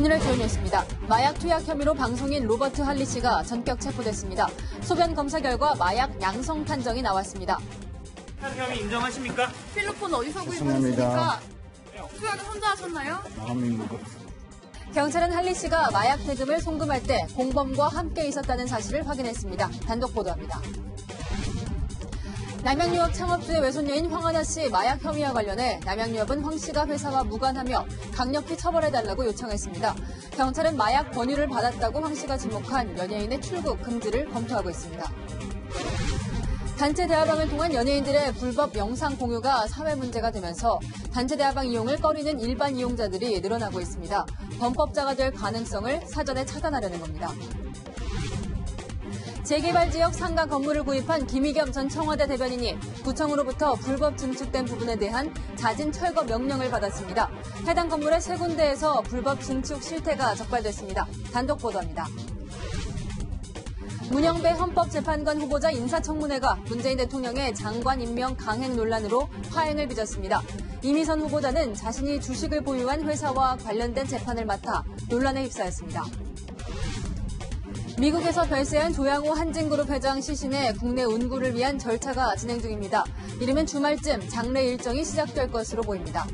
오늘의 주요뉴스입니다. 마약 투약 혐의로 방송인 로버트 할리 씨가 전격 체포됐습니다. 소변 검사 결과 마약 양성 판정이 나왔습니다. 혐의 인정하십니까? 필로폰 어디서 구입하셨습니까? 투약은 혼자 하셨나요? 경찰은 할리 씨가 마약 대금을 송금할 때 공범과 함께 있었다는 사실을 확인했습니다. 단독 보도합니다. 남양유업 창업주의 외손녀인 황하나 씨 마약 혐의와 관련해 남양유업은 황 씨가 회사와 무관하며 강력히 처벌해달라고 요청했습니다. 경찰은 마약 권유를 받았다고 황 씨가 지목한 연예인의 출국 금지를 검토하고 있습니다. 단체 대화방을 통한 연예인들의 불법 영상 공유가 사회 문제가 되면서 단체 대화방 이용을 꺼리는 일반 이용자들이 늘어나고 있습니다. 범법자가 될 가능성을 사전에 차단하려는 겁니다. 재개발 지역 상가 건물을 구입한 김의겸 전 청와대 대변인이 구청으로부터 불법 증축된 부분에 대한 자진 철거 명령을 받았습니다. 해당 건물의 세 군데에서 불법 증축 실태가 적발됐습니다. 단독 보도합니다. 문영배 헌법재판관 후보자 인사청문회가 문재인 대통령의 장관 임명 강행 논란으로 화행을 빚었습니다. 이미선 후보자는 자신이 주식을 보유한 회사와 관련된 재판을 맡아 논란에 휩싸였습니다. 미국에서 별세한 조양호 한진그룹 회장 시신의 국내 운구를 위한 절차가 진행 중입니다. 이르면 주말쯤 장례 일정이 시작될 것으로 보입니다.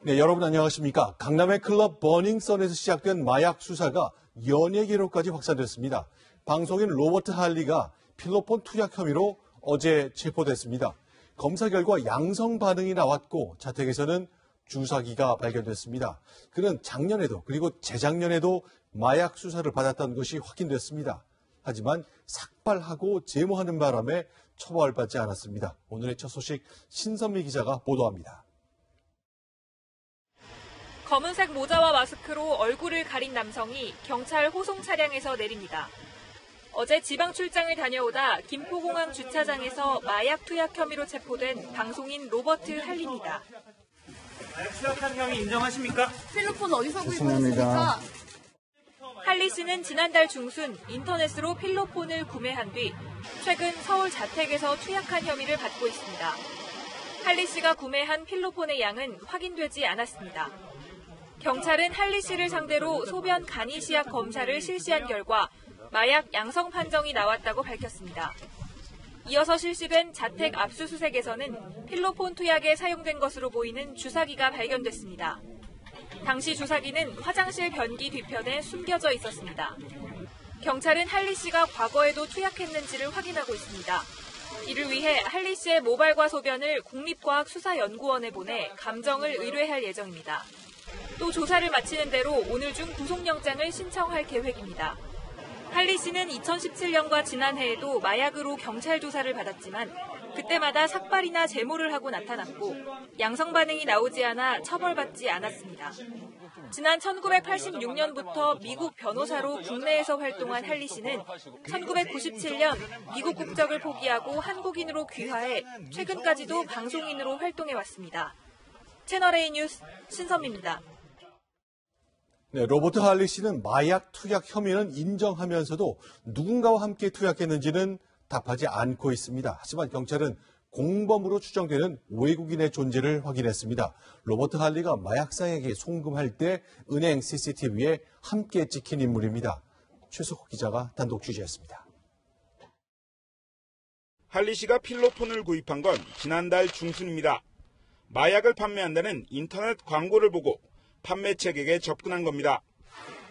네, 여러분 안녕하십니까? 강남의 클럽 버닝썬에서 시작된 마약 수사가 연예 기록까지 확산됐습니다. 방송인 로버트 할리가 필로폰 투약 혐의로 어제 체포됐습니다. 검사 결과 양성 반응이 나왔고 자택에서는 주사기가 발견됐습니다. 그는 작년에도 그리고 재작년에도 마약 수사를 받았다는 것이 확인됐습니다. 하지만 삭발하고 제모하는 바람에 처벌받지 않았습니다. 오늘의 첫 소식 신선미 기자가 보도합니다. 검은색 모자와 마스크로 얼굴을 가린 남성이 경찰 호송 차량에서 내립니다. 어제 지방 출장을 다녀오다 김포공항 주차장에서 마약 투약 혐의로 체포된 방송인 로버트 할리입니다. 마약 투약한 혐의 인정하십니까? 필로폰 어디서 구입하셨습니까? 할리 씨는 지난달 중순 인터넷으로 필로폰을 구매한 뒤 최근 서울 자택에서 투약한 혐의를 받고 있습니다. 할리 씨가 구매한 필로폰의 양은 확인되지 않았습니다. 경찰은 할리 씨를 상대로 소변 간이 시약 검사를 실시한 결과 마약 양성 판정이 나왔다고 밝혔습니다. 이어서 실시된 자택 압수수색에서는 필로폰 투약에 사용된 것으로 보이는 주사기가 발견됐습니다. 당시 주사기는 화장실 변기 뒤편에 숨겨져 있었습니다. 경찰은 할리 씨가 과거에도 투약했는지를 확인하고 있습니다. 이를 위해 할리 씨의 모발과 소변을 국립과학수사연구원에 보내 감정을 의뢰할 예정입니다. 또 조사를 마치는 대로 오늘 중 구속영장을 신청할 계획입니다. 할리 씨는 2017년과 지난해에도 마약으로 경찰 조사를 받았지만 그때마다 삭발이나 제모를 하고 나타났고 양성 반응이 나오지 않아 처벌받지 않았습니다. 지난 1986년부터 미국 변호사로 국내에서 활동한 할리 씨는 1997년 미국 국적을 포기하고 한국인으로 귀화해 최근까지도 방송인으로 활동해왔습니다. 채널A 뉴스 신선미입니다. 네, 로버트 할리 씨는 마약 투약 혐의는 인정하면서도 누군가와 함께 투약했는지는 답하지 않고 있습니다. 하지만 경찰은 공범으로 추정되는 외국인의 존재를 확인했습니다. 로버트 할리가 마약상에게 송금할 때 은행 CCTV에 함께 찍힌 인물입니다. 최석호 기자가 단독 취재했습니다. 할리 씨가 필로폰을 구입한 건 지난달 중순입니다. 마약을 판매한다는 인터넷 광고를 보고 판매 책에게 접근한 겁니다.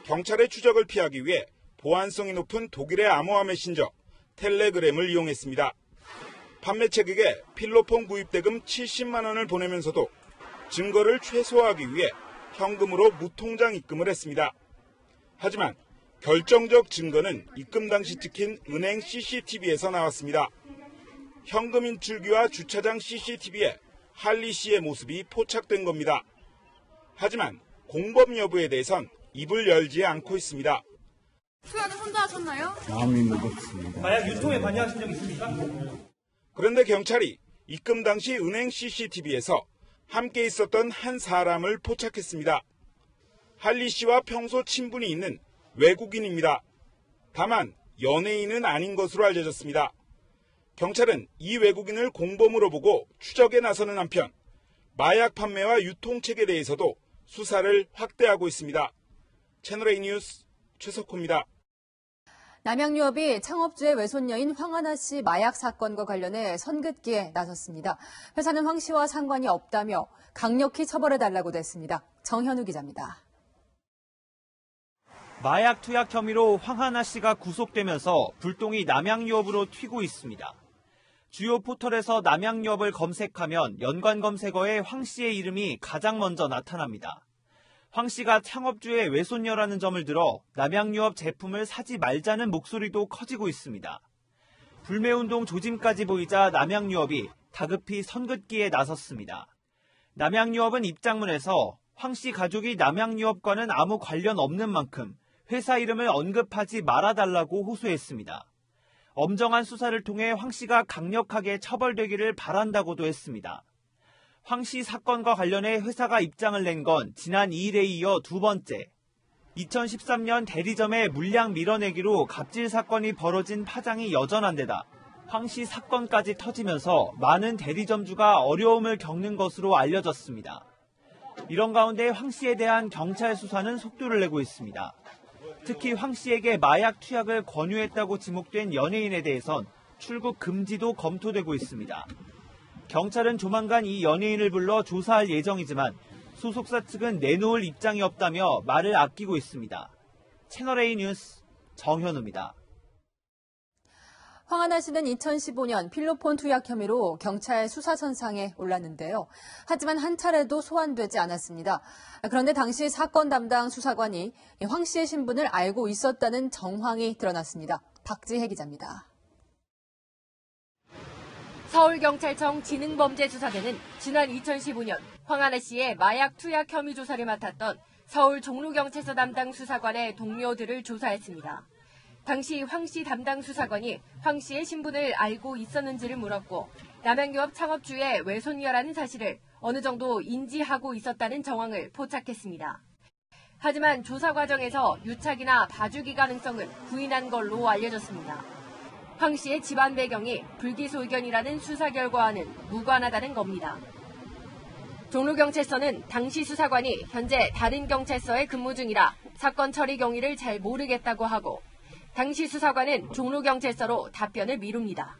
경찰의 추적을 피하기 위해 보안성이 높은 독일의 암호화 메신저 텔레그램을 이용했습니다. 판매 책에게 필로폰 구입 대금 70만 원을 보내면서도 증거를 최소화하기 위해 현금으로 무통장 입금을 했습니다. 하지만 결정적 증거는 입금 당시 찍힌 은행 CCTV에서 나왔습니다. 현금 인출기와 주차장 CCTV에 할리 씨의 모습이 포착된 겁니다. 하지만 공범 여부에 대해선 입을 열지 않고 있습니다. 투약은 혼자 하셨나요? 마음이 무겁습니다. 마약 유통에 관여하신 적 있습니까? 그런데 경찰이 입금 당시 은행 CCTV에서 함께 있었던 한 사람을 포착했습니다. 할리 씨와 평소 친분이 있는 외국인입니다. 다만 연예인은 아닌 것으로 알려졌습니다. 경찰은 이 외국인을 공범으로 보고 추적에 나서는 한편 마약 판매와 유통책에 대해서도 수사를 확대하고 있습니다. 채널A 뉴스 최석호입니다. 남양유업이 창업주의 외손녀인 황하나 씨 마약 사건과 관련해 선긋기에 나섰습니다. 회사는 황 씨와 상관이 없다며 강력히 처벌해달라고 냈습니다. 정현우 기자입니다. 마약 투약 혐의로 황하나 씨가 구속되면서 불똥이 남양유업으로 튀고 있습니다. 주요 포털에서 남양유업을 검색하면 연관 검색어에 황 씨의 이름이 가장 먼저 나타납니다. 황 씨가 창업주의 외손녀라는 점을 들어 남양유업 제품을 사지 말자는 목소리도 커지고 있습니다. 불매운동 조짐까지 보이자 남양유업이 다급히 선긋기에 나섰습니다. 남양유업은 입장문에서 황 씨 가족이 남양유업과는 아무 관련 없는 만큼 회사 이름을 언급하지 말아달라고 호소했습니다. 엄정한 수사를 통해 황 씨가 강력하게 처벌되기를 바란다고도 했습니다. 황 씨 사건과 관련해 회사가 입장을 낸 건 지난 2일에 이어 두 번째. 2013년 대리점의 물량 밀어내기로 갑질 사건이 벌어진 파장이 여전한 데다 황 씨 사건까지 터지면서 많은 대리점주가 어려움을 겪는 것으로 알려졌습니다. 이런 가운데 황 씨에 대한 경찰 수사는 속도를 내고 있습니다. 특히 황 씨에게 마약 투약을 권유했다고 지목된 연예인에 대해선 출국 금지도 검토되고 있습니다. 경찰은 조만간 이 연예인을 불러 조사할 예정이지만 소속사 측은 내놓을 입장이 없다며 말을 아끼고 있습니다. 채널A 뉴스 정현우입니다. 황하나 씨는 2015년 필로폰 투약 혐의로 경찰 수사선상에 올랐는데요. 하지만 한 차례도 소환되지 않았습니다. 그런데 당시 사건 담당 수사관이 황 씨의 신분을 알고 있었다는 정황이 드러났습니다. 박지혜 기자입니다. 서울경찰청 지능범죄수사대는 지난 2015년 황하나 씨의 마약 투약 혐의 조사를 맡았던 서울 종로경찰서 담당 수사관의 동료들을 조사했습니다. 당시 황 씨 담당 수사관이 황 씨의 신분을 알고 있었는지를 물었고 남양유업 창업주의 외손녀라는 사실을 어느 정도 인지하고 있었다는 정황을 포착했습니다. 하지만 조사 과정에서 유착이나 봐주기 가능성은 부인한 걸로 알려졌습니다. 황 씨의 집안 배경이 불기소견이라는 수사 결과와는 무관하다는 겁니다. 종로경찰서는 당시 수사관이 현재 다른 경찰서에 근무 중이라 사건 처리 경위를 잘 모르겠다고 하고 당시 수사관은 종로경찰서로 답변을 미룹니다.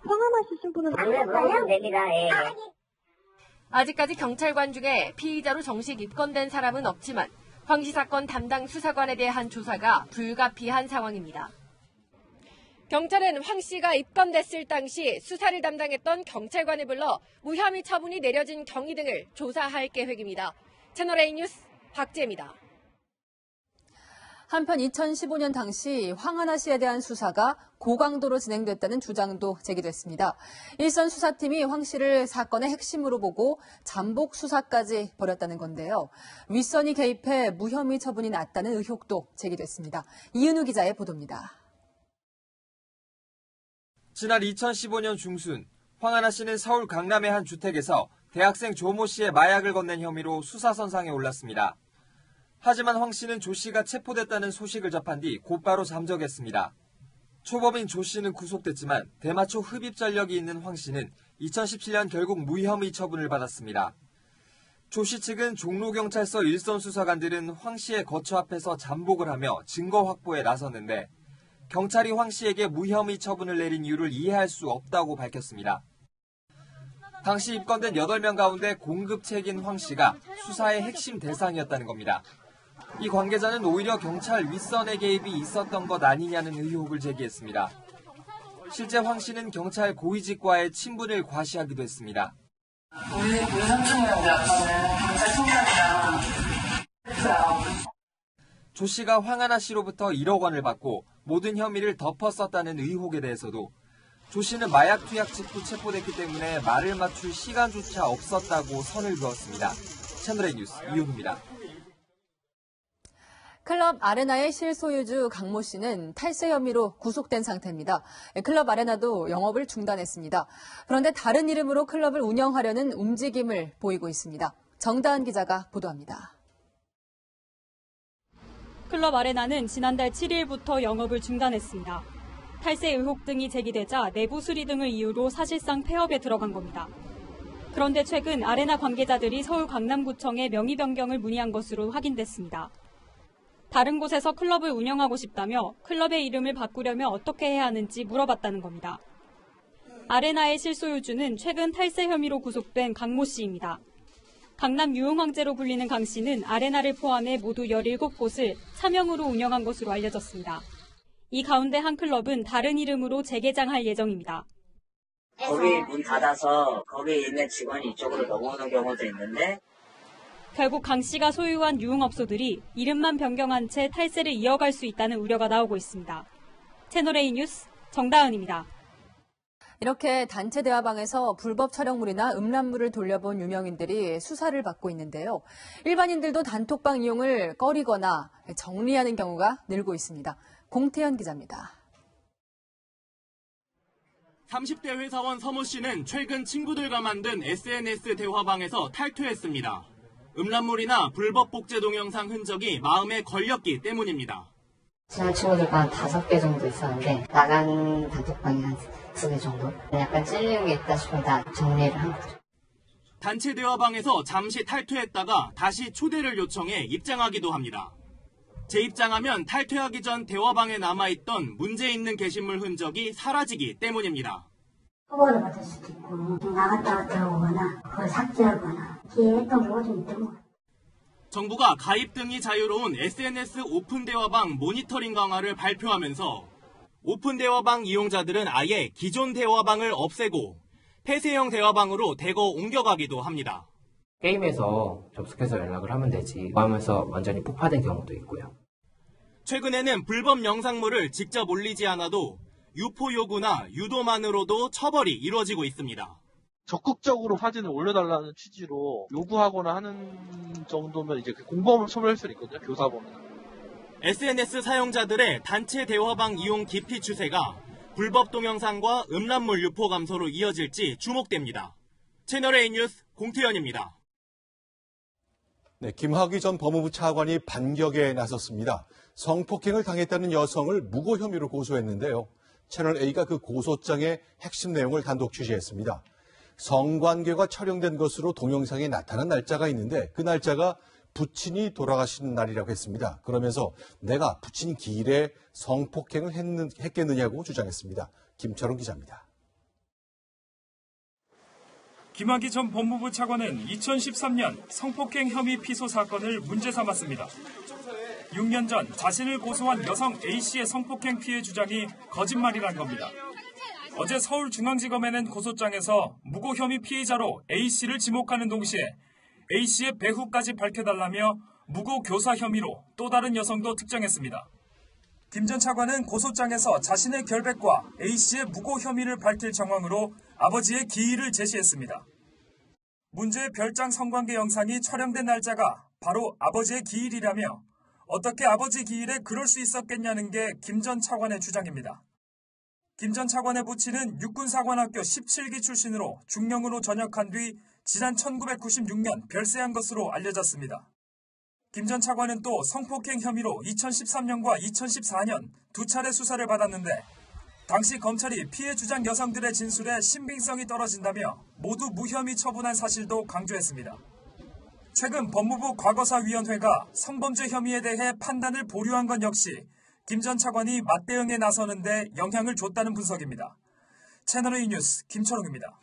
황하나 씨 신분은 물어보면 됩니다. 예. 아직까지 경찰관 중에 피의자로 정식 입건된 사람은 없지만 황 씨 사건 담당 수사관에 대한 조사가 불가피한 상황입니다. 경찰은 황 씨가 입건됐을 당시 수사를 담당했던 경찰관을 불러 무혐의 처분이 내려진 경위 등을 조사할 계획입니다. 채널A 뉴스 박지혜입니다. 한편 2015년 당시 황하나 씨에 대한 수사가 고강도로 진행됐다는 주장도 제기됐습니다. 일선 수사팀이 황 씨를 사건의 핵심으로 보고 잠복 수사까지 벌였다는 건데요. 윗선이 개입해 무혐의 처분이 났다는 의혹도 제기됐습니다. 이은우 기자의 보도입니다. 지난 2015년 중순 황하나 씨는 서울 강남의 한 주택에서 대학생 조모 씨의 마약을 건넨 혐의로 수사선상에 올랐습니다. 하지만 황 씨는 조 씨가 체포됐다는 소식을 접한 뒤 곧바로 잠적했습니다. 초범인 조 씨는 구속됐지만 대마초 흡입 전력이 있는 황 씨는 2017년 결국 무혐의 처분을 받았습니다. 조 씨 측은 종로경찰서 일선 수사관들은 황 씨의 거처 앞에서 잠복을 하며 증거 확보에 나섰는데 경찰이 황 씨에게 무혐의 처분을 내린 이유를 이해할 수 없다고 밝혔습니다. 당시 입건된 8명 가운데 공급책인 황 씨가 수사의 핵심 대상이었다는 겁니다. 이 관계자는 오히려 경찰 윗선의 개입이 있었던 것 아니냐는 의혹을 제기했습니다. 실제 황 씨는 경찰 고위직과의 친분을 과시하기도 했습니다. 우리 외삼촌이라고 아빠는 경찰청장이랑 조 씨가 황하나 씨로부터 1억 원을 받고 모든 혐의를 덮었었다는 의혹에 대해서도 조 씨는 마약 투약 직후 체포됐기 때문에 말을 맞출 시간조차 없었다고 선을 그었습니다. 채널A 뉴스 이윤우입니다. 클럽 아레나의 실소유주 강모 씨는 탈세 혐의로 구속된 상태입니다. 클럽 아레나도 영업을 중단했습니다. 그런데 다른 이름으로 클럽을 운영하려는 움직임을 보이고 있습니다. 정다은 기자가 보도합니다. 클럽 아레나는 지난달 7일부터 영업을 중단했습니다. 탈세 의혹 등이 제기되자 내부 수리 등을 이유로 사실상 폐업에 들어간 겁니다. 그런데 최근 아레나 관계자들이 서울 강남구청에 명의 변경을 문의한 것으로 확인됐습니다. 다른 곳에서 클럽을 운영하고 싶다며 클럽의 이름을 바꾸려면 어떻게 해야 하는지 물어봤다는 겁니다. 아레나의 실소유주는 최근 탈세 혐의로 구속된 강모 씨입니다. 강남 유흥황제로 불리는 강 씨는 아레나를 포함해 모두 17곳을 차명으로 운영한 것으로 알려졌습니다. 이 가운데 한 클럽은 다른 이름으로 재개장할 예정입니다. 거기 문 닫아서 거기에 있는 직원이 이쪽으로 넘어오는 경우도 있는데 결국 강 씨가 소유한 유흥업소들이 이름만 변경한 채 탈세를 이어갈 수 있다는 우려가 나오고 있습니다. 채널A 뉴스 정다은입니다. 이렇게 단체 대화방에서 불법 촬영물이나 음란물을 돌려본 유명인들이 수사를 받고 있는데요. 일반인들도 단톡방 이용을 꺼리거나 정리하는 경우가 늘고 있습니다. 공태현 기자입니다. 30대 회사원 서모 씨는 최근 친구들과 만든 SNS 대화방에서 탈퇴했습니다. 음란물이나 불법 복제 동영상 흔적이 마음에 걸렸기 때문입니다. 친한 친구들과 한 5개 정도 있었는데 나간 단톡방이 한 2개 정도? 약간 찔리는 게 있다 싶으면 다 정리를 한 거죠. 단체 대화방에서 잠시 탈퇴했다가 다시 초대를 요청해 입장하기도 합니다. 재입장하면 탈퇴하기 전 대화방에 남아있던 문제 있는 게시물 흔적이 사라지기 때문입니다. 허가를 받을 수도 있고 나갔다 들어오거나 그걸 삭제하거나 기회했던 경우가 좀 있던 것 같아요. 정부가 가입 등이 자유로운 SNS 오픈 대화방 모니터링 강화를 발표하면서 오픈 대화방 이용자들은 아예 기존 대화방을 없애고 폐쇄형 대화방으로 대거 옮겨가기도 합니다. 게임에서 접속해서 연락을 하면 되지 하면서 완전히 폭파된 경우도 있고요. 최근에는 불법 영상물을 직접 올리지 않아도 유포 요구나 유도만으로도 처벌이 이루어지고 있습니다. 적극적으로 사진을 올려달라는 취지로 요구하거나 하는 정도면 이제 공범을 처벌할 수 있거든요. 교사 보면. SNS 사용자들의 단체 대화방 이용 기피 추세가 불법 동영상과 음란물 유포 감소로 이어질지 주목됩니다. 채널A 뉴스 공태현입니다. 네, 김학의 전 법무부 차관이 반격에 나섰습니다. 성폭행을 당했다는 여성을 무고 혐의로 고소했는데요. 채널A가 그 고소장의 핵심 내용을 단독 취재했습니다. 성관계가 촬영된 것으로 동영상에 나타난 날짜가 있는데 그 날짜가 부친이 돌아가신 날이라고 했습니다. 그러면서 내가 부친 기일에 성폭행을 했겠느냐고 주장했습니다. 김철웅 기자입니다. 김학의 전 법무부 차관은 2013년 성폭행 혐의 피소 사건을 문제 삼았습니다. 6년 전 자신을 고소한 여성 A씨의 성폭행 피해 주장이 거짓말이란 겁니다. 어제 서울중앙지검에는 고소장에서 무고 혐의 피의자로 A씨를 지목하는 동시에 A씨의 배후까지 밝혀달라며 무고 교사 혐의로 또 다른 여성도 특정했습니다. 김 전 차관은 고소장에서 자신의 결백과 A씨의 무고 혐의를 밝힐 정황으로 아버지의 기일을 제시했습니다. 문제의 별장 성관계 영상이 촬영된 날짜가 바로 아버지의 기일이라며 어떻게 아버지 기일에 그럴 수 있었겠냐는 게 김 전 차관의 주장입니다. 김 전 차관의 부친은 육군사관학교 17기 출신으로 중령으로 전역한 뒤 지난 1996년 별세한 것으로 알려졌습니다. 김 전 차관은 또 성폭행 혐의로 2013년과 2014년 두 차례 수사를 받았는데 당시 검찰이 피해 주장 여성들의 진술에 신빙성이 떨어진다며 모두 무혐의 처분한 사실도 강조했습니다. 최근 법무부 과거사위원회가 성범죄 혐의에 대해 판단을 보류한 건 역시 김 전 차관이 맞대응에 나서는데 영향을 줬다는 분석입니다. 채널A 뉴스 김철웅입니다.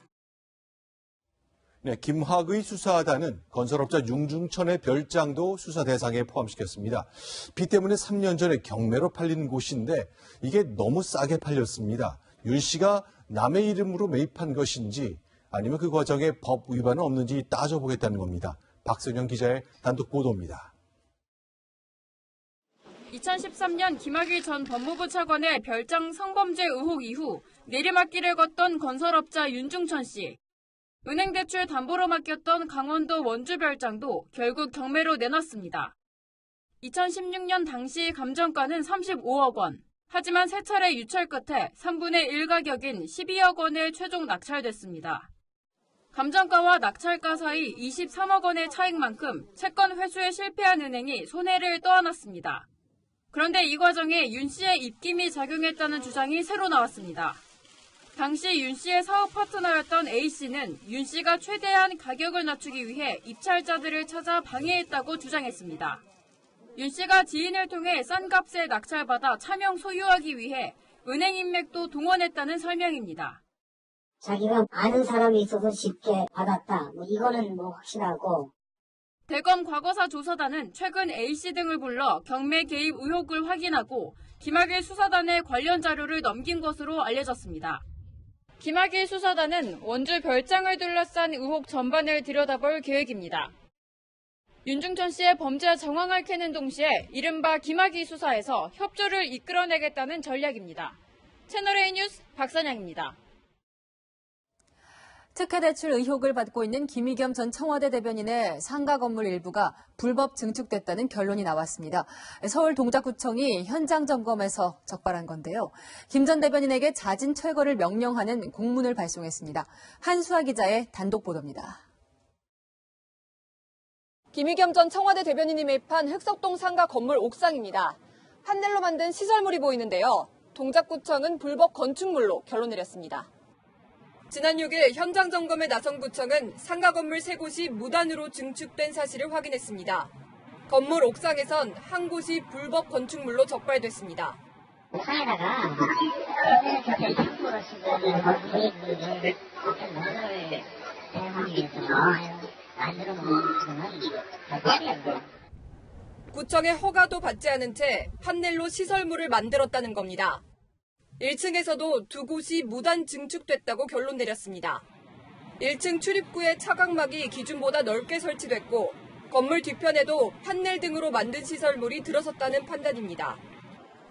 네, 김학의 수사단은 건설업자 융중천의 별장도 수사 대상에 포함시켰습니다. 비 때문에 3년 전에 경매로 팔린 곳인데 이게 너무 싸게 팔렸습니다. 윤 씨가 남의 이름으로 매입한 것인지 아니면 그 과정에 법 위반은 없는지 따져보겠다는 겁니다. 박선영 기자의 단독 보도입니다. 2013년 김학의 전 법무부 차관의 별장 성범죄 의혹 이후 내리막길을 걷던 건설업자 윤중천 씨. 은행 대출 담보로 맡겼던 강원도 원주 별장도 결국 경매로 내놨습니다. 2016년 당시 감정가는 35억 원. 하지만 세 차례 유찰 끝에 3분의 1 가격인 12억 원에 최종 낙찰됐습니다. 감정가와 낙찰가 사이 23억 원의 차익만큼 채권 회수에 실패한 은행이 손해를 떠안았습니다. 그런데 이 과정에 윤 씨의 입김이 작용했다는 주장이 새로 나왔습니다. 당시 윤 씨의 사업 파트너였던 A 씨는 윤 씨가 최대한 가격을 낮추기 위해 입찰자들을 찾아 방해했다고 주장했습니다. 윤 씨가 지인을 통해 싼 값에 낙찰받아 차명 소유하기 위해 은행 인맥도 동원했다는 설명입니다. 자기가 아는 사람이 있어서 쉽게 받았다. 이거는 확실하고. 대검 과거사 조사단은 최근 A씨 등을 불러 경매 개입 의혹을 확인하고 김학일 수사단에 관련 자료를 넘긴 것으로 알려졌습니다. 김학일 수사단은 원주 별장을 둘러싼 의혹 전반을 들여다볼 계획입니다. 윤중천 씨의 범죄 정황을 캐는 동시에 이른바 김학의 수사에서 협조를 이끌어내겠다는 전략입니다. 채널A 뉴스 박선양입니다. 특혜대출 의혹을 받고 있는 김의겸 전 청와대 대변인의 상가 건물 일부가 불법 증축됐다는 결론이 나왔습니다. 서울 동작구청이 현장 점검에서 적발한 건데요. 김 전 대변인에게 자진 철거를 명령하는 공문을 발송했습니다. 한수아 기자의 단독 보도입니다. 김의겸 전 청와대 대변인이 매입한 흑석동 상가 건물 옥상입니다. 판넬로 만든 시설물이 보이는데요. 동작구청은 불법 건축물로 결론 내렸습니다. 지난 6일 현장 점검에 나선 구청은 상가 건물 3곳이 무단으로 증축된 사실을 확인했습니다. 건물 옥상에선 한 곳이 불법 건축물로 적발됐습니다. 옥상에다가 격전 창고로 쓰는 건물을 사용하기 위해서 만들어 놓은 것은 구청의 허가도 받지 않은 채 판넬로 시설물을 만들었다는 겁니다. 1층에서도 2곳이 무단 증축됐다고 결론 내렸습니다. 1층 출입구에 차각막이 기준보다 넓게 설치됐고 건물 뒤편에도 판넬 등으로 만든 시설물이 들어섰다는 판단입니다.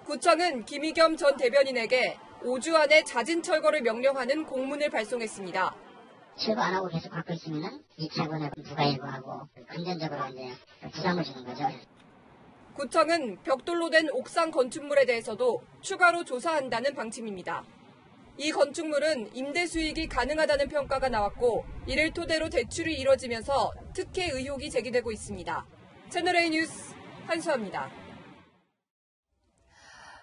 구청은 김의겸 전 대변인에게 5주 안에 자진 철거를 명령하는 공문을 발송했습니다. 철거 안 하고 계속 갖고 있으면 2차분에 부가일부하고 금전적으로 이제 부담을 주는 거죠. 구청은 벽돌로 된 옥상 건축물에 대해서도 추가로 조사한다는 방침입니다. 이 건축물은 임대 수익이 가능하다는 평가가 나왔고 이를 토대로 대출이 이뤄지면서 특혜 의혹이 제기되고 있습니다. 채널A 뉴스 한수아입니다.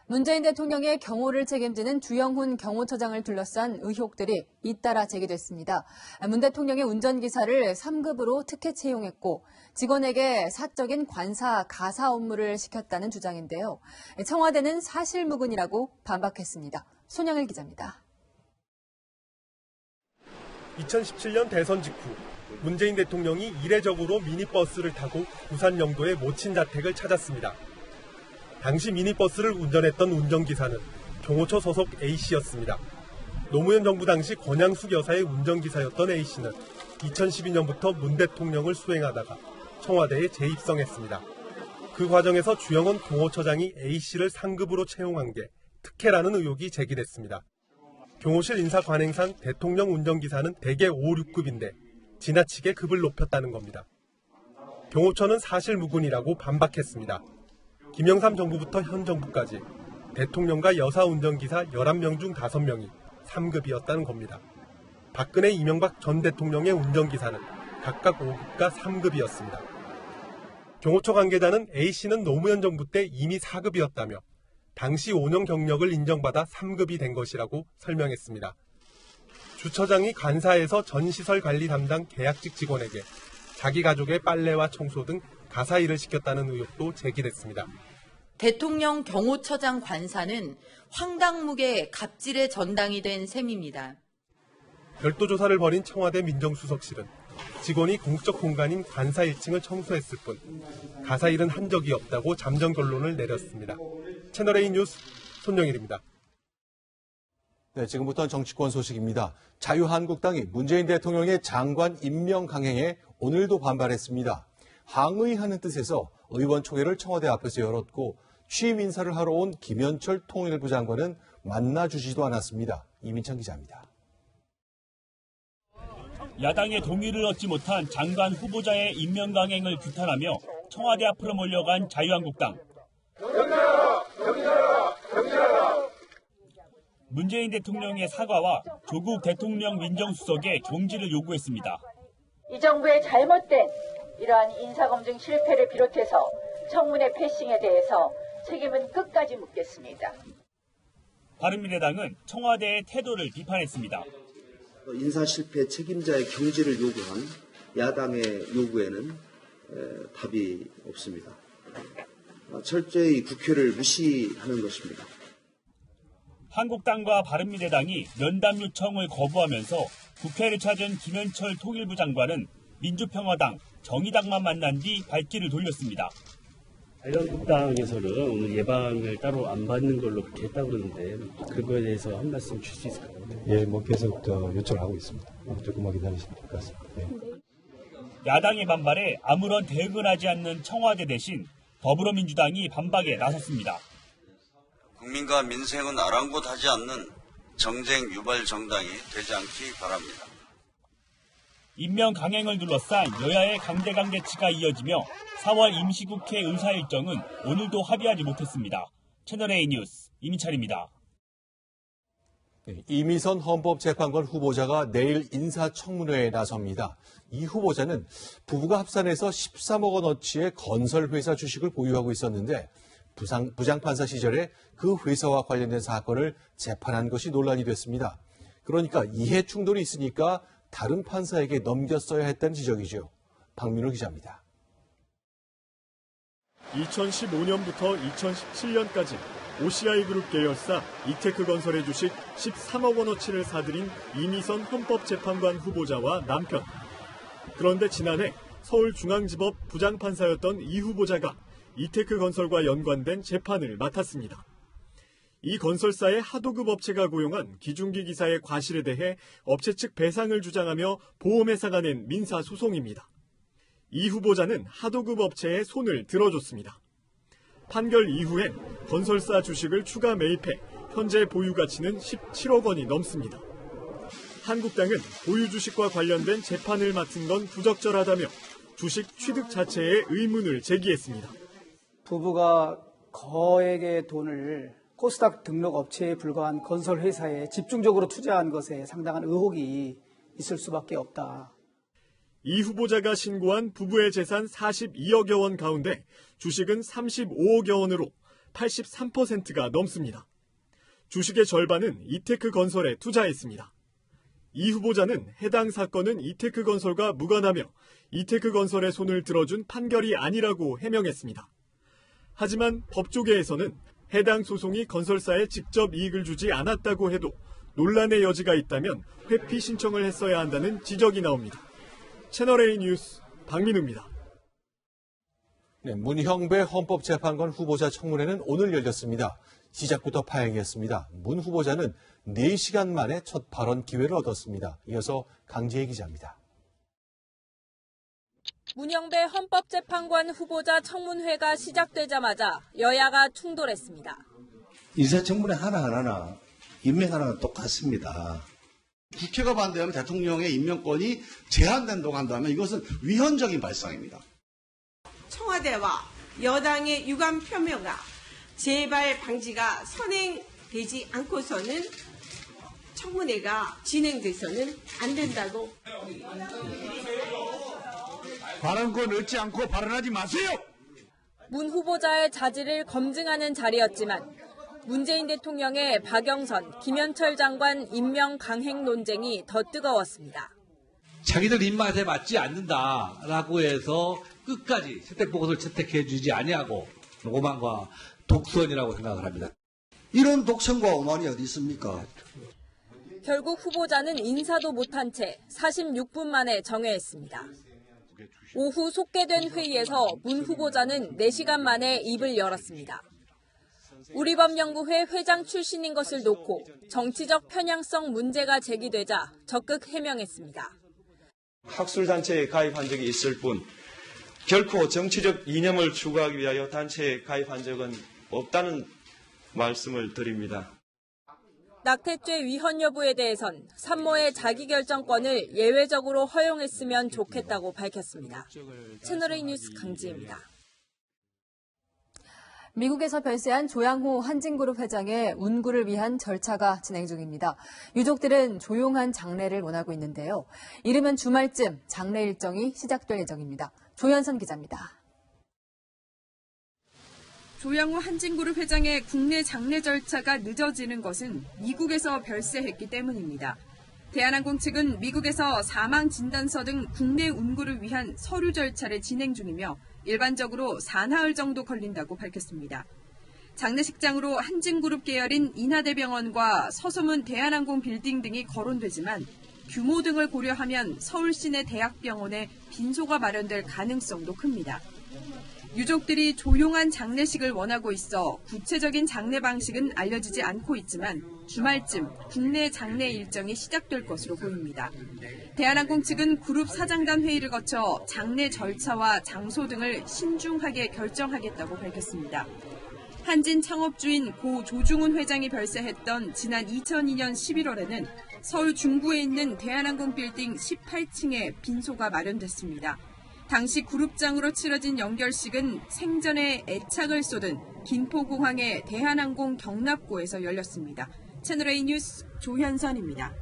문재인 대통령의 경호를 책임지는 주영훈 경호처장을 둘러싼 의혹들이 잇따라 제기됐습니다. 문 대통령의 운전기사를 3급으로 특혜 채용했고 직원에게 사적인 관사, 가사 업무를 시켰다는 주장인데요. 청와대는 사실무근이라고 반박했습니다. 손양일 기자입니다. 2017년 대선 직후 문재인 대통령이 이례적으로 미니버스를 타고 부산 영도의 모친 자택을 찾았습니다. 당시 미니버스를 운전했던 운전기사는 경호처 소속 A씨였습니다. 노무현 정부 당시 권양숙 여사의 운전기사였던 A씨는 2012년부터 문 대통령을 수행하다가 청와대에 재입성했습니다. 그 과정에서 주영훈 경호처장이 A씨를 상급으로 채용한 게 특혜라는 의혹이 제기됐습니다. 경호실 인사 관행상 대통령 운전기사는 대개 5, 6급인데 지나치게 급을 높였다는 겁니다. 경호처는 사실무근이라고 반박했습니다. 김영삼 정부부터 현 정부까지 대통령과 여사 운전기사 11명 중 5명이 3급이었다는 겁니다. 박근혜, 이명박 전 대통령의 운전기사는 각각 5급과 3급이었습니다. 경호처 관계자는 A씨는 노무현 정부 때 이미 4급이었다며 당시 5년 경력을 인정받아 3급이 된 것이라고 설명했습니다. 주처장이 관사에서 전시설 관리 담당 계약직 직원에게 자기 가족의 빨래와 청소 등 가사 일을 시켰다는 의혹도 제기됐습니다. 대통령 경호처장 관사는 황당무계 갑질의 전당이 된 셈입니다. 별도 조사를 벌인 청와대 민정수석실은 직원이 공적 공간인 관사 1층을 청소했을 뿐 가사 일은 한 적이 없다고 잠정 결론을 내렸습니다. 채널A 뉴스 손영일입니다. 네, 지금부터는 정치권 소식입니다. 자유한국당이 문재인 대통령의 장관 임명 강행에 오늘도 반발했습니다. 항의하는 뜻에서 의원총회를 청와대 앞에서 열었고 취임 인사를 하러 온 김현철 통일부 장관은 만나주지도 않았습니다. 이민찬 기자입니다. 야당의 동의를 얻지 못한 장관 후보자의 임명 강행을 규탄하며 청와대 앞으로 몰려간 자유한국당. 문재인 대통령의 사과와 조국 대통령 민정수석의 종지를 요구했습니다. 이 정부의 잘못된 이러한 인사검증 실패를 비롯해서 청문회 패싱에 대해서 책임은 끝까지 묻겠습니다. 바른미래당은 청와대의 태도를 비판했습니다. 인사 실패 책임자의 경질을 요구한 야당의 요구에는 답이 없습니다. 철저히 국회를 무시하는 것입니다. 한국당과 바른미래당이 면담 요청을 거부하면서 국회를 찾은 김현철 통일부 장관은 민주평화당, 정의당만 만난 뒤 발길을 돌렸습니다. 자유한국당에서는 오늘 예방을 따로 안 받는 걸로 그렇게 했다고 그러는데 그거에 대해서 한 말씀 줄 수 있을까요? 예, 계속 요청을 하고 있습니다. 조금만 기다리시면 될 것 같습니다. 네. 야당의 반발에 아무런 대응을 하지 않는 청와대 대신 더불어민주당이 반박에 나섰습니다. 국민과 민생은 아랑곳하지 않는 정쟁 유발 정당이 되지 않기 바랍니다. 임명 강행을 둘러싼 여야의 강대강 대치가 이어지며 4월 임시국회 의사 일정은 오늘도 합의하지 못했습니다. 채널A 뉴스 이민철입니다. 이미선 헌법재판관 후보자가 내일 인사청문회에 나섭니다. 이 후보자는 부부가 합산해서 13억 원어치의 건설회사 주식을 보유하고 있었는데 부장판사 시절에 그 회사와 관련된 사건을 재판한 것이 논란이 됐습니다. 그러니까 이해 충돌이 있으니까 다른 판사에게 넘겼어야 했다는 지적이죠. 박민호 기자입니다. 2015년부터 2017년까지 OCI그룹 계열사 이테크건설의 주식 13억 원어치를 사들인 이미선 헌법재판관 후보자와 남편. 그런데 지난해 서울중앙지법 부장판사였던 이 후보자가 이테크건설과 연관된 재판을 맡았습니다. 이 건설사의 하도급 업체가 고용한 기중기 기사의 과실에 대해 업체 측 배상을 주장하며 보험회사가 낸 민사소송입니다. 이 후보자는 하도급 업체에 손을 들어줬습니다. 판결 이후엔 건설사 주식을 추가 매입해 현재 보유 가치는 17억 원이 넘습니다. 한국당은 보유 주식과 관련된 재판을 맡은 건 부적절하다며 주식 취득 자체에 의문을 제기했습니다. 부부가 거액의 돈을 코스닥 등록 업체에 불과한 건설 회사에 집중적으로 투자한 것에 상당한 의혹이 있을 수밖에 없다. 이 후보자가 신고한 부부의 재산 42억여 원 가운데 주식은 35억여 원으로 83%가 넘습니다. 주식의 절반은 이테크건설에 투자했습니다. 이 후보자는 해당 사건은 이테크건설과 무관하며 이테크건설의 손을 들어준 판결이 아니라고 해명했습니다. 하지만 법조계에서는 해당 소송이 건설사에 직접 이익을 주지 않았다고 해도 논란의 여지가 있다면 회피 신청을 했어야 한다는 지적이 나옵니다. 채널A 뉴스 박민우입니다. 네, 문형배 헌법재판관 후보자 청문회는 오늘 열렸습니다. 시작부터 파행이었습니다. 문 후보자는 4시간 만에 첫 발언 기회를 얻었습니다. 이어서 강지혜 기자입니다. 문형배 헌법재판관 후보자 청문회가 시작되자마자 여야가 충돌했습니다. 인사청문회 하나하나 임명하나는 똑같습니다. 국회가 반대하면 대통령의 임명권이 제한된다고 한다면 이것은 위헌적인 발상입니다. 청와대와 여당의 유감 표명과 재발 방지가 선행되지 않고서는 청문회가 진행돼서는 안 된다고. 발언권 얻지 않고 발언하지 마세요. 문 후보자의 자질을 검증하는 자리였지만 문재인 대통령의 박영선, 김현철 장관 임명 강행 논쟁이 더 뜨거웠습니다. 자기들 입맛에 맞지 않는다라고 해서 끝까지 채택보고서를 채택해주지 아니하고 오만과 독선이라고 생각을 합니다. 이런 독선과 오만이 어디 있습니까? 결국 후보자는 인사도 못한 채 46분 만에 정회했습니다. 오후 속개된 회의에서 문 후보자는 4시간 만에 입을 열었습니다. 우리법연구회 회장 출신인 것을 놓고 정치적 편향성 문제가 제기되자 적극 해명했습니다. 학술단체에 가입한 적이 있을 뿐 결코 정치적 이념을 추구하기 위하여 단체에 가입한 적은 없다는 말씀을 드립니다. 낙태죄 위헌 여부에 대해선 산모의 자기결정권을 예외적으로 허용했으면 좋겠다고 밝혔습니다. 채널A 뉴스 강지혜입니다. 미국에서 별세한 조양호 한진그룹 회장의 운구를 위한 절차가 진행 중입니다. 유족들은 조용한 장례를 원하고 있는데요. 이르면 주말쯤 장례 일정이 시작될 예정입니다. 조현선 기자입니다. 조양호 한진그룹 회장의 국내 장례 절차가 늦어지는 것은 미국에서 별세했기 때문입니다. 대한항공 측은 미국에서 사망 진단서 등 국내 운구를 위한 서류 절차를 진행 중이며 일반적으로 사나흘 정도 걸린다고 밝혔습니다. 장례식장으로 한진그룹 계열인 인하대병원과 서소문 대한항공 빌딩 등이 거론되지만 규모 등을 고려하면 서울 시내 대학병원에 빈소가 마련될 가능성도 큽니다. 유족들이 조용한 장례식을 원하고 있어 구체적인 장례 방식은 알려지지 않고 있지만 주말쯤 국내 장례 일정이 시작될 것으로 보입니다. 대한항공 측은 그룹 사장단 회의를 거쳐 장례 절차와 장소 등을 신중하게 결정하겠다고 밝혔습니다. 한진 창업주인 고 조중훈 회장이 별세했던 지난 2002년 11월에는 서울 중구에 있는 대한항공 빌딩 18층에 빈소가 마련됐습니다. 당시 그룹장으로 치러진 연결식은 생전에 애착을 쏟은 김포공항의 대한항공 경납고에서 열렸습니다. 채널A 뉴스 조현선입니다.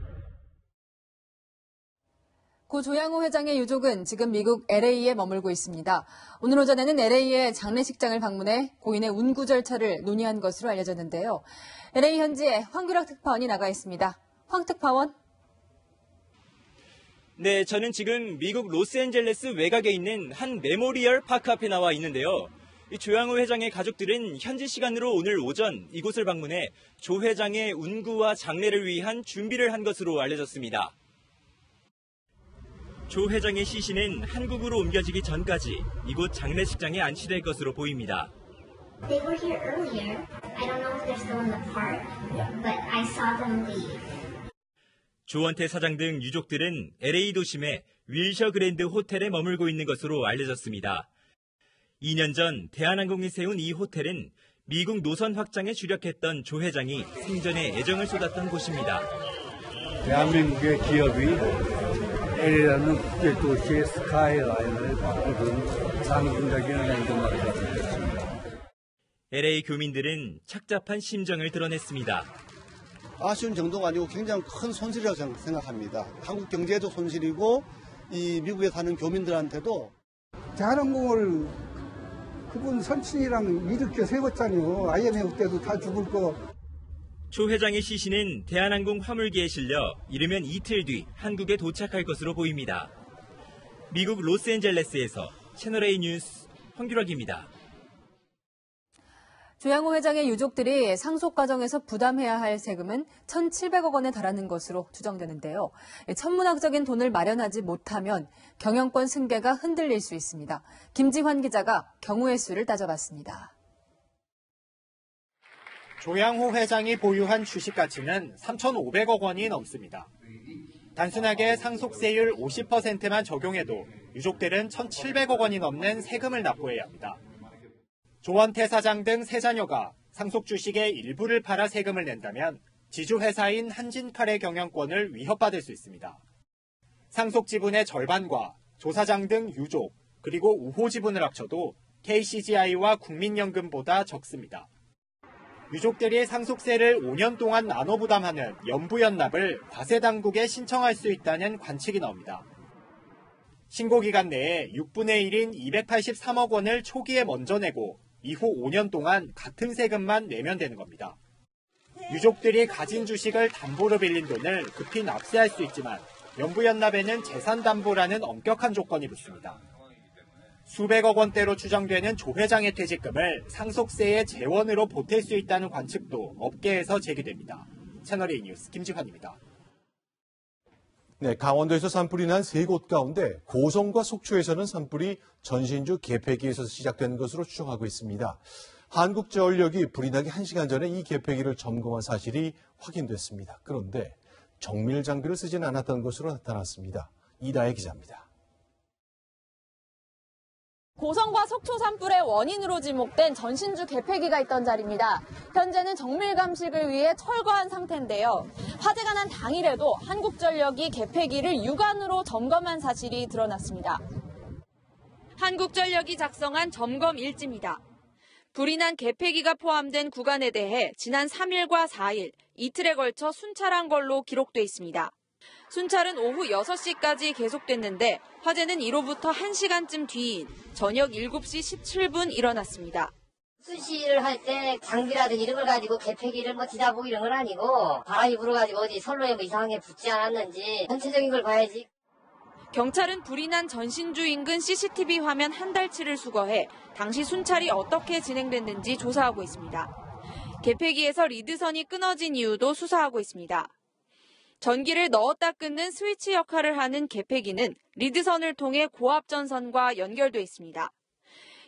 고 조양호 회장의 유족은 지금 미국 LA에 머물고 있습니다. 오늘 오전에는 LA의 장례식장을 방문해 고인의 운구 절차를 논의한 것으로 알려졌는데요. LA 현지에 황규락 특파원이 나가 있습니다. 황 특파원. 네, 저는 지금 미국 로스앤젤레스 외곽에 있는 한 메모리얼 파크 앞에 나와 있는데요. 이 조양호 회장의 가족들은 현지 시간으로 오늘 오전 이곳을 방문해 조 회장의 운구와 장례를 위한 준비를 한 것으로 알려졌습니다. 조 회장의 시신은 한국으로 옮겨지기 전까지 이곳 장례식장에 안치될 것으로 보입니다. They were here earlier. I don't know if they're still in the park, but I saw them leave. 조원태 사장 등 유족들은 LA 도심의 윌셔 그랜드 호텔에 머물고 있는 것으로 알려졌습니다. 2년 전 대한항공이 세운 이 호텔은 미국 노선 확장에 주력했던 조 회장이 생전에 애정을 쏟았던 곳입니다. 대한민국의 기업이 LA라는 국제도시의 스카이라인을 바꾸던 상징적인 랜드마크가 되었습니다. LA 교민들은 착잡한 심정을 드러냈습니다. 아쉬운 정도가 아니고 굉장히 큰 손실이라고 생각합니다. 한국 경제도 손실이고 이 미국에 사는 교민들한테도 대한항공을 그분 선친이랑 일으켜 세웠잖아요. IMF 때도 다 죽을 거. 조 회장의 시신은 대한항공 화물기에 실려 이르면 이틀 뒤 한국에 도착할 것으로 보입니다. 미국 로스앤젤레스에서 채널A 뉴스 황규락입니다. 조양호 회장의 유족들이 상속 과정에서 부담해야 할 세금은 1,700억 원에 달하는 것으로 추정되는데요. 천문학적인 돈을 마련하지 못하면 경영권 승계가 흔들릴 수 있습니다. 김지환 기자가 경우의 수를 따져봤습니다. 조양호 회장이 보유한 주식 가치는 3,500억 원이 넘습니다. 단순하게 상속세율 50%만 적용해도 유족들은 1,700억 원이 넘는 세금을 납부해야 합니다. 조원태 사장 등 세 자녀가 상속 주식의 일부를 팔아 세금을 낸다면 지주회사인 한진칼의 경영권을 위협받을 수 있습니다. 상속 지분의 절반과 조 사장 등 유족, 그리고 우호 지분을 합쳐도 KCGI와 국민연금보다 적습니다. 유족들이 상속세를 5년 동안 나눠 부담하는 연부연납을 과세당국에 신청할 수 있다는 관측이 나옵니다. 신고기간 내에 6분의 1인 283억 원을 초기에 먼저 내고 이후 5년 동안 같은 세금만 내면 되는 겁니다. 유족들이 가진 주식을 담보로 빌린 돈을 급히 납세할 수 있지만 연부연납에는 재산담보라는 엄격한 조건이 붙습니다. 수백억 원대로 추정되는 조 회장의 퇴직금을 상속세의 재원으로 보탤 수 있다는 관측도 업계에서 제기됩니다. 채널A 뉴스 김지환입니다. 네, 강원도에서 산불이 난 세 곳 가운데 고성과 속초에서는 산불이 전신주 개폐기에서 시작된 것으로 추정하고 있습니다. 한국전력이 불이 나기 1시간 전에 이 개폐기를 점검한 사실이 확인됐습니다. 그런데 정밀 장비를 쓰진 않았던 것으로 나타났습니다. 이다혜 기자입니다. 고성과 속초 산불의 원인으로 지목된 전신주 개폐기가 있던 자리입니다. 현재는 정밀 감식을 위해 철거한 상태인데요. 화재가 난 당일에도 한국전력이 개폐기를 육안으로 점검한 사실이 드러났습니다. 한국전력이 작성한 점검 일지입니다. 불이 난 개폐기가 포함된 구간에 대해 지난 3일과 4일, 이틀에 걸쳐 순찰한 걸로 기록돼 있습니다. 순찰은 오후 6시까지 계속됐는데 화재는 이로부터 1시간쯤 뒤인 저녁 7시 17분 일어났습니다. 수시를 할 때 장비라든지 이런 걸 가지고 개폐기를 지다보고 이런 건 아니고 바람이 불어가지고 어디 선로에 이상하게 붙지 않았는지 전체적인 걸 봐야지. 경찰은 불이 난 전신주 인근 CCTV 화면 한 달치를 수거해 당시 순찰이 어떻게 진행됐는지 조사하고 있습니다. 개폐기에서 리드선이 끊어진 이유도 수사하고 있습니다. 전기를 넣었다 끊는 스위치 역할을 하는 개폐기는 리드선을 통해 고압전선과 연결돼 있습니다.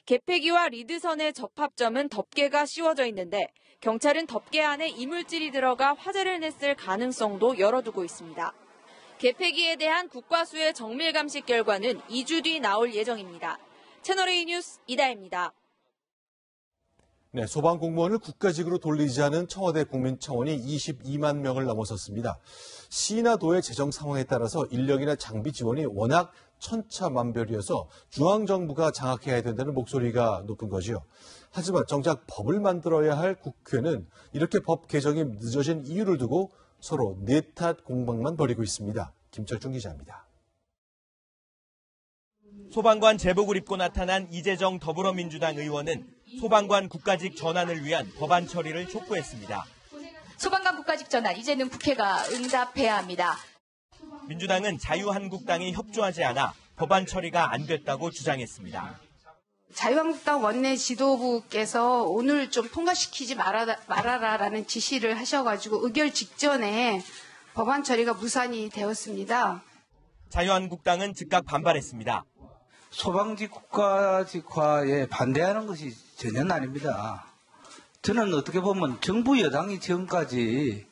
개폐기와 리드선의 접합점은 덮개가 씌워져 있는데 경찰은 덮개 안에 이물질이 들어가 화재를 냈을 가능성도 열어두고 있습니다. 개폐기에 대한 국과수의 정밀 감식 결과는 2주 뒤 나올 예정입니다. 채널A 뉴스 이다혜입니다. 네, 소방공무원을 국가직으로 돌리자는 청와대 국민청원이 22만 명을 넘어섰습니다. 시나 도의 재정 상황에 따라서 인력이나 장비 지원이 워낙 천차만별이어서 중앙정부가 장악해야 된다는 목소리가 높은 거지요. 하지만 정작 법을 만들어야 할 국회는 이렇게 법 개정이 늦어진 이유를 두고 서로 내탓 공방만 벌이고 있습니다. 김철중 기자입니다. 소방관 제복을 입고 나타난 이재정 더불어민주당 의원은 소방관 국가직 전환을 위한 법안 처리를 촉구했습니다. 소방관 국가직 전환, 이제는 국회가 응답해야 합니다. 민주당은 자유한국당이 협조하지 않아 법안 처리가 안 됐다고 주장했습니다. 자유한국당 원내 지도부께서 오늘 좀 통과시키지 말아라라는 지시를 하셔가지고 의결 직전에 법안 처리가 무산이 되었습니다. 자유한국당은 즉각 반발했습니다. 소방직 국가직화에 반대하는 것이 전혀 아닙니다. 저는 어떻게 보면 정부 여당이 지금까지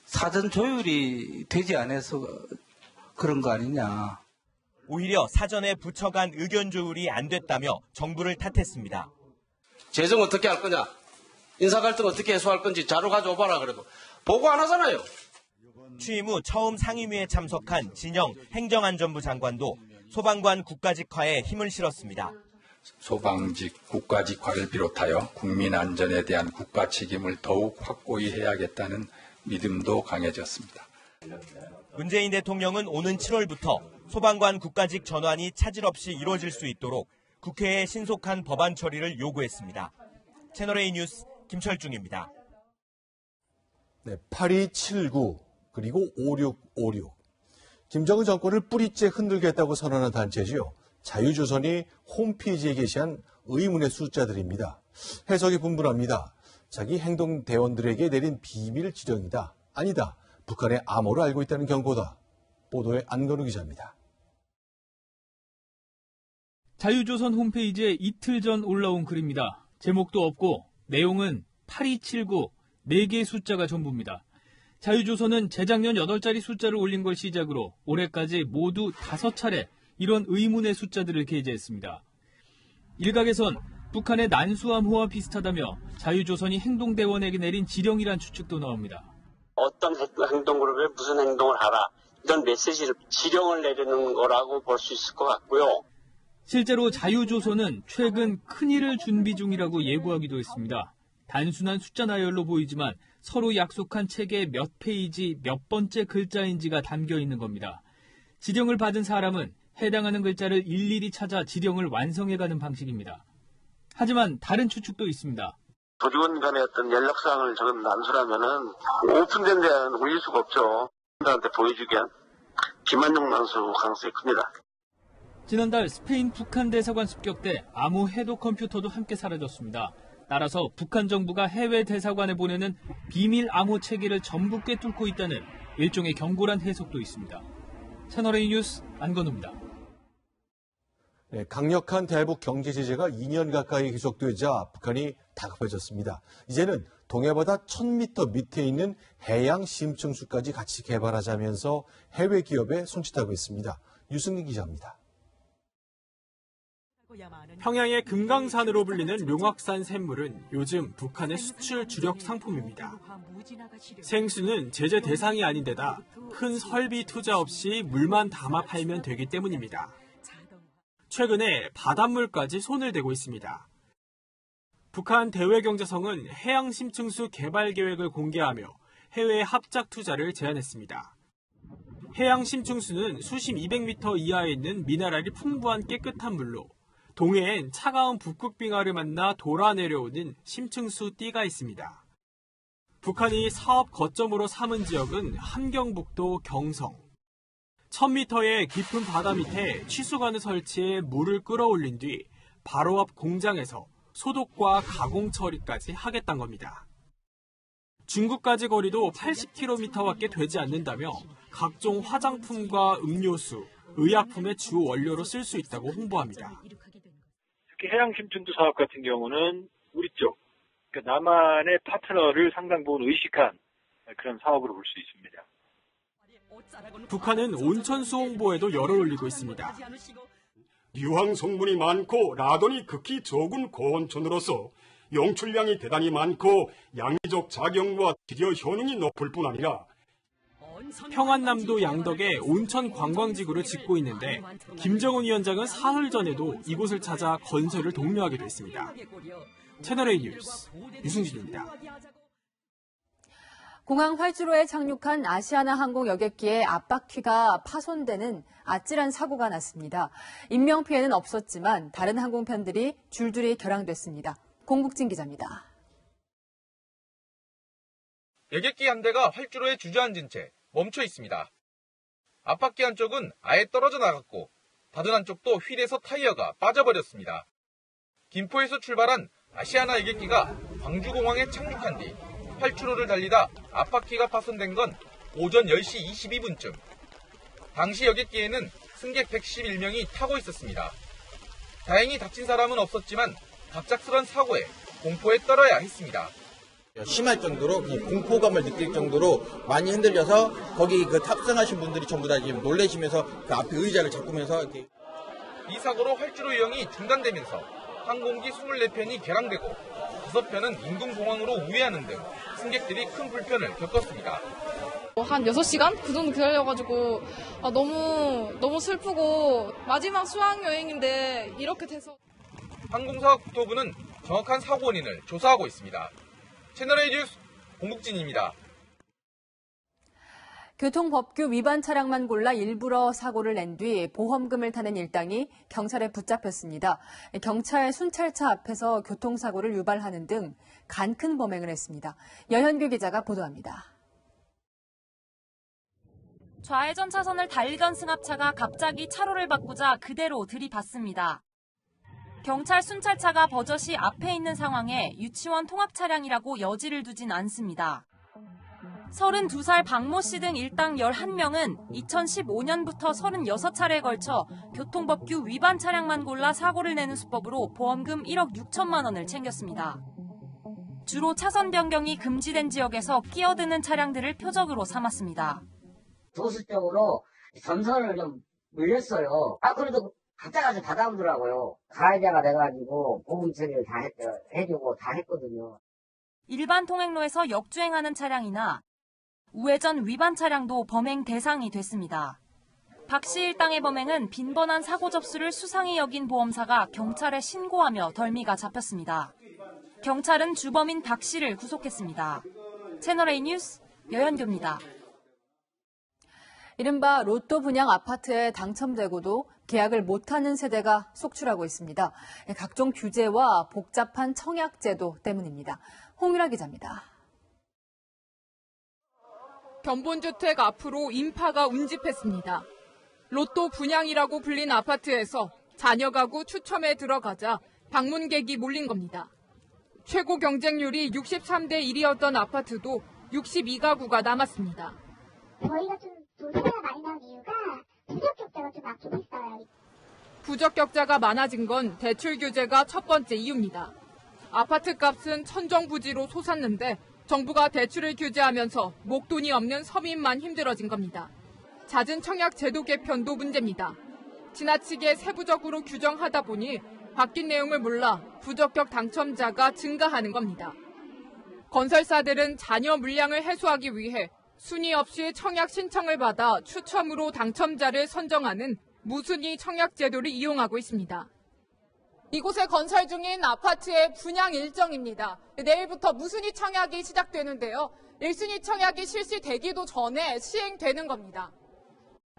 사전 조율이 되지 않아서 그런 거 아니냐. 오히려 사전에 부처 간 의견 조율이 안 됐다며 정부를 탓했습니다. 재정 어떻게 할 거냐, 인사 갈등 어떻게 해소할 건지 자료 가져오봐라 그래도 보고 안 하잖아요. 취임 후 처음 상임위에 참석한 진영 행정안전부 장관도 소방관 국가직화에 힘을 실었습니다. 소방직 국가직화를 비롯하여 국민 안전에 대한 국가 책임을 더욱 확고히 해야겠다는 믿음도 강해졌습니다. 문재인 대통령은 오는 7월부터 소방관 국가직 전환이 차질 없이 이루어질 수 있도록 국회에 신속한 법안 처리를 요구했습니다. 채널A 뉴스 김철중입니다. 네, 8279 그리고 5656. 김정은 정권을 뿌리째 흔들겠다고 선언한 단체지요. 자유조선이 홈페이지에 게시한 의문의 숫자들입니다. 해석이 분분합니다. 자기 행동대원들에게 내린 비밀 지령이다. 아니다. 북한의 암호를 알고 있다는 경고다. 보도에 안건우 기자입니다. 자유조선 홈페이지에 이틀 전 올라온 글입니다. 제목도 없고 내용은 8279, 4개의 숫자가 전부입니다. 자유조선은 재작년 8자리 숫자를 올린 걸 시작으로 올해까지 모두 5차례 이런 의문의 숫자들을 게재했습니다. 일각에선 북한의 난수암호와 비슷하다며 자유조선이 행동대원에게 내린 지령이란 추측도 나옵니다. 어떤 행동그룹에 무슨 행동을 하라, 이런 메시지를, 지령을 내리는 거라고 볼 수 있을 것 같고요. 실제로 자유조선은 최근 큰일을 준비 중이라고 예고하기도 했습니다. 단순한 숫자 나열로 보이지만 서로 약속한 책의 몇 페이지 몇 번째 글자인지가 담겨 있는 겁니다. 지령을 받은 사람은 해당하는 글자를 일일이 찾아 지령을 완성해가는 방식입니다. 하지만 다른 추측도 있습니다. 조직원 간의 어떤 연락사항을 저런 난수라면은 오픈된 데는 올릴 수가 없죠. 사람들한테 보여주기엔 김한용 난수 가능성이 큽니다. 지난달 스페인 북한 대사관 습격 때 암호 해독 컴퓨터도 함께 사라졌습니다. 따라서 북한 정부가 해외 대사관에 보내는 비밀 암호 체계를 전부 꿰뚫고 있다는 일종의 경고란 해석도 있습니다. 채널A 뉴스 안건우입니다. 네, 강력한 대북 경제 제재가 2년 가까이 계속되자 북한이 다급해졌습니다. 이제는 동해바다 1000m 밑에 있는 해양 심층수까지 같이 개발하자면서 해외 기업에 손짓하고 있습니다. 유승기 기자입니다. 평양의 금강산으로 불리는 룡악산 샘물은 요즘 북한의 수출 주력 상품입니다. 생수는 제재 대상이 아닌 데다 큰 설비 투자 없이 물만 담아 팔면 되기 때문입니다. 최근에 바닷물까지 손을 대고 있습니다. 북한 대외경제성은 해양 심층수 개발 계획을 공개하며 해외 합작 투자를 제안했습니다. 해양 심층수는 수심 200m 이하에 있는 미네랄이 풍부한 깨끗한 물로 동해엔 차가운 북극빙하를 만나 돌아 내려오는 심층수 띠가 있습니다. 북한이 사업 거점으로 삼은 지역은 함경북도 경성. 1000m의 깊은 바다 밑에 취수관을 설치해 물을 끌어올린 뒤 바로 앞 공장에서 소독과 가공 처리까지 하겠다는 겁니다. 중국까지 거리도 80km밖에 되지 않는다며 각종 화장품과 음료수, 의약품의 주 원료로 쓸 수 있다고 홍보합니다. 특히 해양 심층수 사업 같은 경우는 우리 쪽, 그러니까 남한의 파트너를 상당 부분 의식한 그런 사업으로 볼 수 있습니다. 북한은 온천수 홍보에도 열을 올리고 있습니다. 유황 성분이 많고 라돈이 극히 적은 고온천으로서 용출량이 대단히 많고 양리적 작용과 치료 효능이 높을 뿐 아니라 평안남도 양덕에 온천 관광지구를 짓고 있는데 김정은 위원장은 사흘 전에도 이곳을 찾아 건설을 독려하기도 했습니다. 채널A 뉴스 유승진입니다. 공항 활주로에 착륙한 아시아나 항공 여객기의 앞바퀴가 파손되는 아찔한 사고가 났습니다. 인명피해는 없었지만 다른 항공편들이 줄줄이 결항됐습니다. 공국진 기자입니다. 여객기 한 대가 활주로에 주저앉은 채 멈춰 있습니다. 앞바퀴 한쪽은 아예 떨어져 나갔고 다른 한쪽도 휠에서 타이어가 빠져버렸습니다. 김포에서 출발한 아시아나 여객기가 광주공항에 착륙한 뒤 활주로를 달리다 앞바퀴가 파손된 건 오전 10시 22분쯤. 당시 여객기에는 승객 111명이 타고 있었습니다. 다행히 다친 사람은 없었지만 갑작스런 사고에 공포에 떨어야 했습니다. 심할 정도로 공포감을 느낄 정도로 많이 흔들려서 거기 그 탑승하신 분들이 전부 다 지금 놀라시면서 그 앞에 의자를 잡으면서 이렇게. 이 사고로 활주로 이용이 중단되면서 항공기 24편이 결항되고 5편은 인근공항으로 우회하는 등 승객들이 큰 불편을 겪었습니다. 한 6시간? 그 정도 기다려가지고 너무 슬프고 마지막 수학여행인데 이렇게 돼서. 항공사 국토부는 정확한 사고 원인을 조사하고 있습니다. 채널A 뉴스 공국진입니다. 교통법규 위반 차량만 골라 일부러 사고를 낸 뒤 보험금을 타는 일당이 경찰에 붙잡혔습니다. 경찰 순찰차 앞에서 교통사고를 유발하는 등 간큰 범행을 했습니다. 여현규 기자가 보도합니다. 좌회전 차선을 달리던 승합차가 갑자기 차로를 바꾸자 그대로 들이받습니다. 경찰 순찰차가 버젓이 앞에 있는 상황에 유치원 통학 차량이라고 여지를 두진 않습니다. 32살 박모 씨 등 일당 11명은 2015년부터 36차례에 걸쳐 교통법규 위반 차량만 골라 사고를 내는 수법으로 보험금 1억 6천만 원을 챙겼습니다. 주로 차선 변경이 금지된 지역에서 끼어드는 차량들을 표적으로 삼았습니다. 도수적으로 전선을 좀 물렸어요. 그래도 갖다가 받아오더라고요. 가해자가 돼가지고 보험 처리를 다 해주고 다 했거든요. 일반 통행로에서 역주행하는 차량이나 우회전 위반 차량도 범행 대상이 됐습니다. 박 씨 일당의 범행은 빈번한 사고 접수를 수상히 여긴 보험사가 경찰에 신고하며 덜미가 잡혔습니다. 경찰은 주범인 박 씨를 구속했습니다. 채널A 뉴스 여현규입니다. 이른바 로또 분양 아파트에 당첨되고도 계약을 못하는 세대가 속출하고 있습니다. 각종 규제와 복잡한 청약제도 때문입니다. 홍유라 기자입니다. 견본주택 앞으로 인파가 운집했습니다. 로또 분양이라고 불린 아파트에서 자녀 가구 추첨에 들어가자 방문객이 몰린 겁니다. 최고 경쟁률이 63대 1이었던 아파트도 62가구가 남았습니다. 저희가 좀 조사가 많이 나온 이유가 부적격자가 좀 많긴 했어요. 부적격자가 많아진 건 대출 규제가 첫 번째 이유입니다. 아파트 값은 천정부지로 솟았는데 정부가 대출을 규제하면서 목돈이 없는 서민만 힘들어진 겁니다. 잦은 청약 제도 개편도 문제입니다. 지나치게 세부적으로 규정하다 보니 바뀐 내용을 몰라 부적격 당첨자가 증가하는 겁니다. 건설사들은 잔여 물량을 해소하기 위해 순위 없이 청약 신청을 받아 추첨으로 당첨자를 선정하는 무순위 청약 제도를 이용하고 있습니다. 이곳에 건설 중인 아파트의 분양 일정입니다. 내일부터 무순위 청약이 시작되는데요. 1순위 청약이 실시되기도 전에 시행되는 겁니다.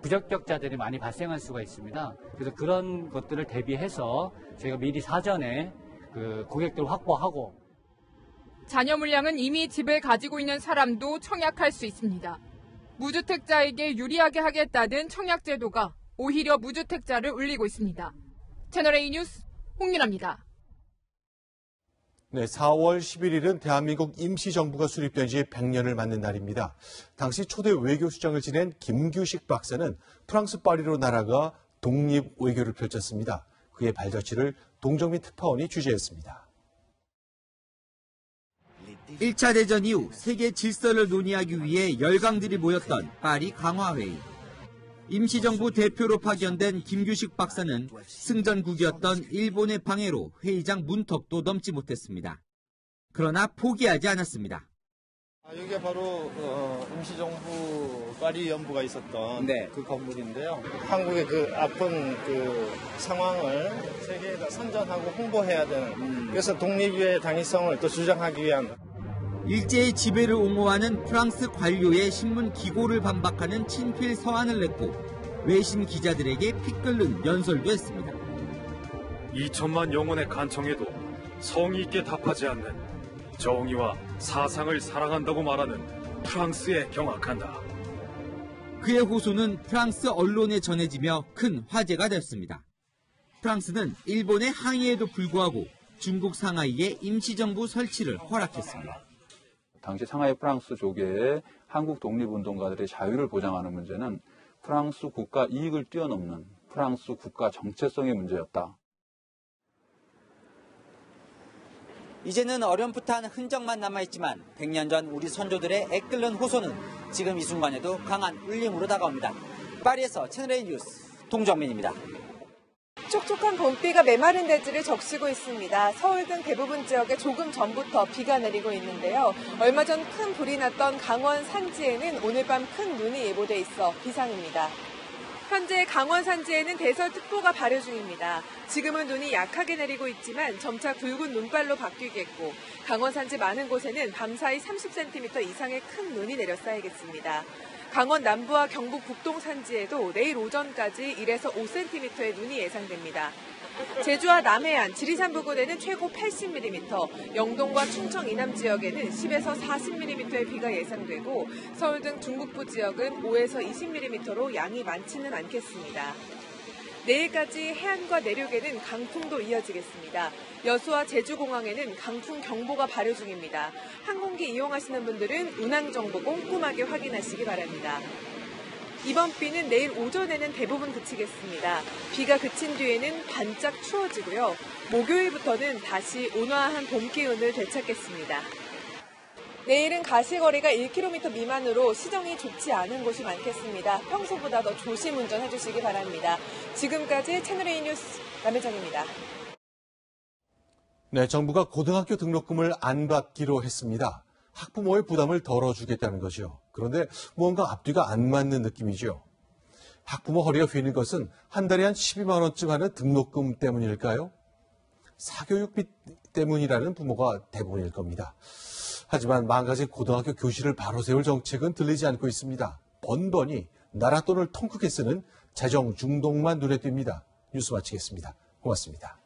부적격자들이 많이 발생할 수가 있습니다. 그래서 그런 것들을 대비해서 저희가 미리 사전에 고객들을 확보하고. 자녀 물량은 이미 집을 가지고 있는 사람도 청약할 수 있습니다. 무주택자에게 유리하게 하겠다는 청약제도가 오히려 무주택자를 울리고 있습니다. 채널A 뉴스 홍윤아입니다. 네, 4월 11일은 대한민국 임시정부가 수립된 지 100년을 맞는 날입니다. 당시 초대 외교수장을 지낸 김규식 박사는 프랑스 파리로 날아가 독립외교를 펼쳤습니다. 그의 발자취를 동정민 특파원이 취재했습니다. 1차 대전 이후 세계 질서를 논의하기 위해 열강들이 모였던 파리 강화회의. 임시정부 대표로 파견된 김규식 박사는 승전국이었던 일본의 방해로 회의장 문턱도 넘지 못했습니다. 그러나 포기하지 않았습니다. 여기가 바로 임시정부 파리 연부가 있었던 그 건물인데요. 한국의 그 아픈 그 상황을 세계에다 선전하고 홍보해야 되는, 그래서 독립의 당위성을 또 주장하기 위한. 일제의 지배를 옹호하는 프랑스 관료의 신문 기고를 반박하는 친필 서한을 냈고 외신 기자들에게 피 끓는 연설도 했습니다. 2천만 영혼의 간청에도 성의 있게 답하지 않는 정의와 사상을 사랑한다고 말하는 프랑스에 경악한다. 그의 호소는 프랑스 언론에 전해지며 큰 화제가 됐습니다. 프랑스는 일본의 항의에도 불구하고 중국 상하이에 임시정부 설치를 허락했습니다. 당시 상하이 프랑스 조계의 한국 독립운동가들의 자유를 보장하는 문제는 프랑스 국가 이익을 뛰어넘는 프랑스 국가 정체성의 문제였다. 이제는 어렴풋한 흔적만 남아있지만 100년 전 우리 선조들의 애끓는 호소는 지금 이 순간에도 강한 울림으로 다가옵니다. 파리에서 채널A 뉴스 동정민입니다. 촉촉한 봄비가 메마른 대지를 적시고 있습니다. 서울 등 대부분 지역에 조금 전부터 비가 내리고 있는데요. 얼마 전 큰 불이 났던 강원 산지에는 오늘 밤 큰 눈이 예보돼 있어 비상입니다. 현재 강원 산지에는 대설특보가 발효 중입니다. 지금은 눈이 약하게 내리고 있지만 점차 굵은 눈발로 바뀌겠고 강원 산지 많은 곳에는 밤사이 30cm 이상의 큰 눈이 내려 쌓이겠습니다. 강원 남부와 경북 북동 산지에도 내일 오전까지 1에서 5cm의 눈이 예상됩니다. 제주와 남해안, 지리산 부근에는 최고 80mm, 영동과 충청 이남 지역에는 10에서 40mm의 비가 예상되고 서울 등 중북부 지역은 5에서 20mm로 양이 많지는 않겠습니다. 내일까지 해안과 내륙에는 강풍도 이어지겠습니다. 여수와 제주공항에는 강풍 경보가 발효 중입니다. 항공기 이용하시는 분들은 운항 정보 꼼꼼하게 확인하시기 바랍니다. 이번 비는 내일 오전에는 대부분 그치겠습니다. 비가 그친 뒤에는 반짝 추워지고요. 목요일부터는 다시 온화한 봄 기운을 되찾겠습니다. 내일은 가시거리가 1km 미만으로 시정이 좋지 않은 곳이 많겠습니다. 평소보다 더 조심 운전해 주시기 바랍니다. 지금까지 채널A 뉴스 남혜정입니다. 네, 정부가 고등학교 등록금을 안 받기로 했습니다. 학부모의 부담을 덜어주겠다는 거죠. 그런데 무언가 앞뒤가 안 맞는 느낌이죠. 학부모 허리가 휘는 것은 한 달에 한 12만 원쯤 하는 등록금 때문일까요? 사교육비 때문이라는 부모가 대부분일 겁니다. 하지만 망가진 고등학교 교실을 바로 세울 정책은 들리지 않고 있습니다. 번번이 나라 돈을 통 크게 쓰는 재정 중독만 눈에 띕니다. 뉴스 마치겠습니다. 고맙습니다.